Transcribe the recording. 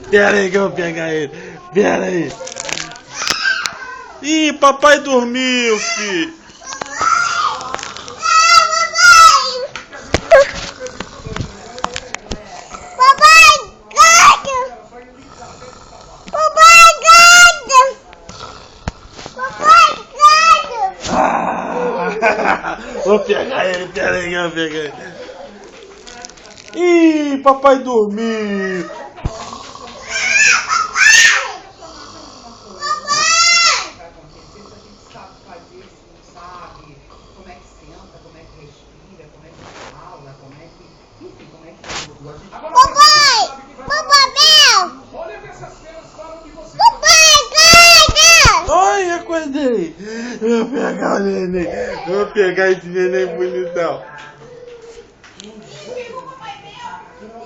Pera aí que eu vou pegar ele. Pera aí. Ih, papai dormiu, filho. Papai, gato! Papai, gato! Papai, gato! Vou pegar ele, pera aí que eu vou pegar ele. Ih, papai dormiu. Papai! Papai, meu! Papai, gato! Ai, acordei. Eu vou pegar o neném. Eu vou pegar esse neném bonitão.